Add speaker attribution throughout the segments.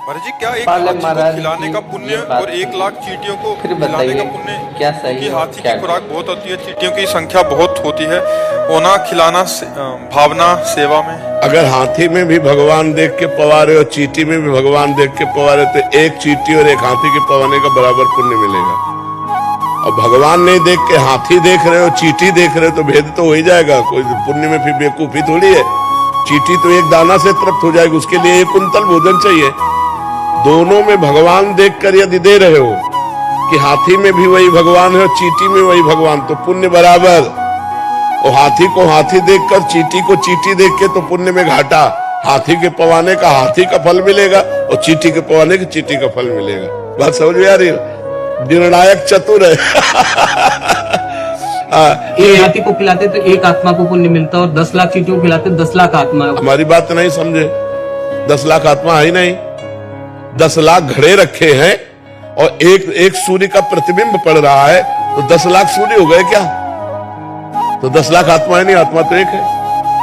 Speaker 1: महाराज जी, क्या एक हाथी को खिलाने का पुण्य और 1 लाख चींटियों को खिलाने का पुण्य?
Speaker 2: क्या सही
Speaker 1: क्योंकि
Speaker 2: है,
Speaker 1: हाथी
Speaker 2: क्या
Speaker 1: की खुराक बहुत होती है, चींटियों की संख्या बहुत होती है। होना खिलाना भावना सेवा में।
Speaker 3: अगर हाथी में भी भगवान देख के पवारे और चींटी में भी भगवान देख के पवारे तो एक चींटी और एक हाथी के पवाने का बराबर पुण्य मिलेगा। और भगवान नहीं देख के हाथी देख रहे हो, चींटी देख रहे हो तो भेद तो हो ही जाएगा। कोई पुण्य में फिर बेवकूफी थोड़ी है। चींटी तो एक दाना से तृप्त हो जाएगी, उसके लिए 1 कुंतल भोजन चाहिए। दोनों में भगवान देखकर यदि दे रहे हो कि हाथी में भी वही भगवान है और चींटी में वही भगवान, तो पुण्य बराबर। और हाथी को हाथी देखकर चींटी को चींटी देख के तो पुण्य में घाटा। हाथी के पवाने का हाथी का फल मिलेगा और चींटी के पवाने के चींटी का फल मिलेगा। बात समझ में आ रही है? निर्णायक चतुर है।
Speaker 4: एक हाथी को खिलाते तो 1 आत्मा को पुण्य मिलता और 10 लाख चींटियों को खिलाते 10 लाख आत्मा।
Speaker 3: हमारी बात नहीं समझे। 10 लाख आत्मा है ही नहीं। 10 लाख घड़े रखे हैं और एक सूर्य का प्रतिबिंब पड़ रहा है, तो 10 लाख सूर्य हो गए क्या? तो 10 लाख आत्मा है नहीं, आत्मा तो एक है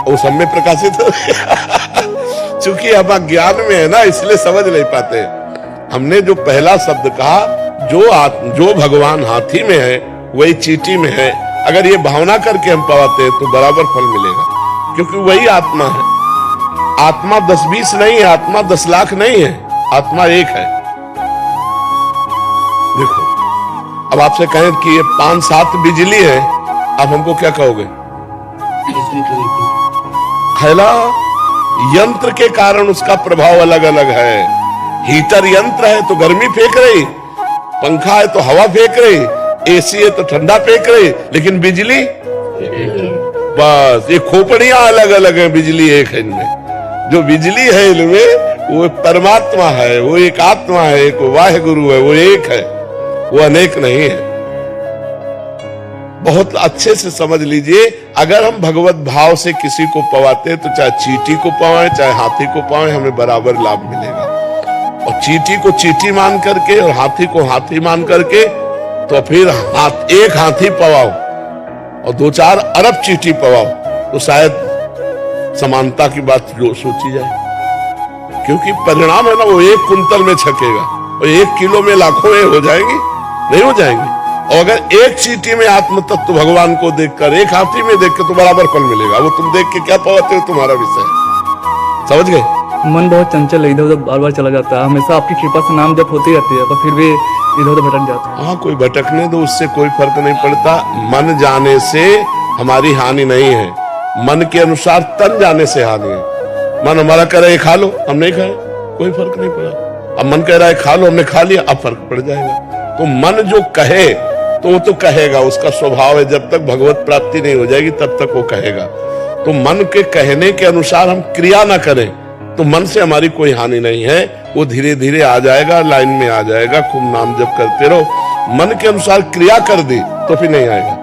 Speaker 3: और सब में प्रकाशित हो। चूंकि हम अज्ञान में है ना, इसलिए समझ नहीं पाते। हमने जो पहला शब्द कहा, जो भगवान हाथी में है वही चींटी में है, अगर ये भावना करके हम पवाते हैं तो बराबर फल मिलेगा, क्योंकि वही आत्मा है। आत्मा 10-20 नहीं है, आत्मा 10 लाख नहीं है, आत्मा एक है। देखो, अब आपसे कहें कि ये 5-7 बिजली है, आप हमको क्या कहोगे? खैला यंत्र के कारण उसका प्रभाव अलग अलग है। हीटर यंत्र है तो गर्मी फेंक रही, पंखा है तो हवा फेंक रही, एसी है तो ठंडा फेंक रही, लेकिन बिजली बस। ये खोपड़ियां अलग अलग है, बिजली एक है इनमें। जो बिजली है इनमें वो परमात्मा है, वो एक आत्मा है, एक वाहे गुरु है, वो एक है, वो अनेक नहीं है। बहुत अच्छे से समझ लीजिए, अगर हम भगवत भाव से किसी को पवाते तो चाहे चींटी को पवाएं चाहे हाथी को पवाएं, हमें बराबर लाभ मिलेगा। और चींटी को चींटी मान करके और हाथी को हाथी मान करके, तो फिर एक हाथी पवाओ और 2-4 अरब चींटी पवाओ तो शायद समानता की बात जो सोची जाए। क्योंकि परिणाम है ना, वो 1 कुंतल में छकेगा और 1 किलो में लाखों हो जाएंगी, नहीं हो जाएंगी। और अगर एक चींटी में आत्म तत्व भगवान को देखकर, एक हाथी में देख के, तो बराबर फल मिलेगा। वो तुम देख के क्या पवाते हो तुम्हारा विषय है। समझ गए?
Speaker 5: मन बहुत चंचल है, इधर उधर बार बार चला जाता है। हमेशा आपकी कृपा से नाम जप होती रहती है, पर फिर भी इधर उधर भटक जाता है।
Speaker 3: हाँ, कोई भटकने दो, उससे कोई फर्क नहीं पड़ता। मन जाने से हमारी हानि नहीं है, मन के अनुसार तन जाने से हानि है। मन हमारा कह रहा है खा लो, हम नहीं खाए, कोई फर्क नहीं पड़ा। अब मन कह रहा है खा लो, हमने खा लिया, अब फर्क पड़ जाएगा। तो मन जो कहे तो वो तो कहेगा, उसका स्वभाव है। जब तक भगवत प्राप्ति नहीं हो जाएगी तब तक वो कहेगा। तो मन के कहने के अनुसार हम क्रिया ना करें तो मन से हमारी कोई हानि नहीं है। वो धीरे धीरे आ जाएगा, लाइन में आ जाएगा। खूब नाम जप करते रहो। मन के अनुसार क्रिया कर दी तो फिर नहीं आएगा,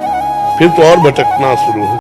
Speaker 3: फिर तो और भटकना शुरू हो।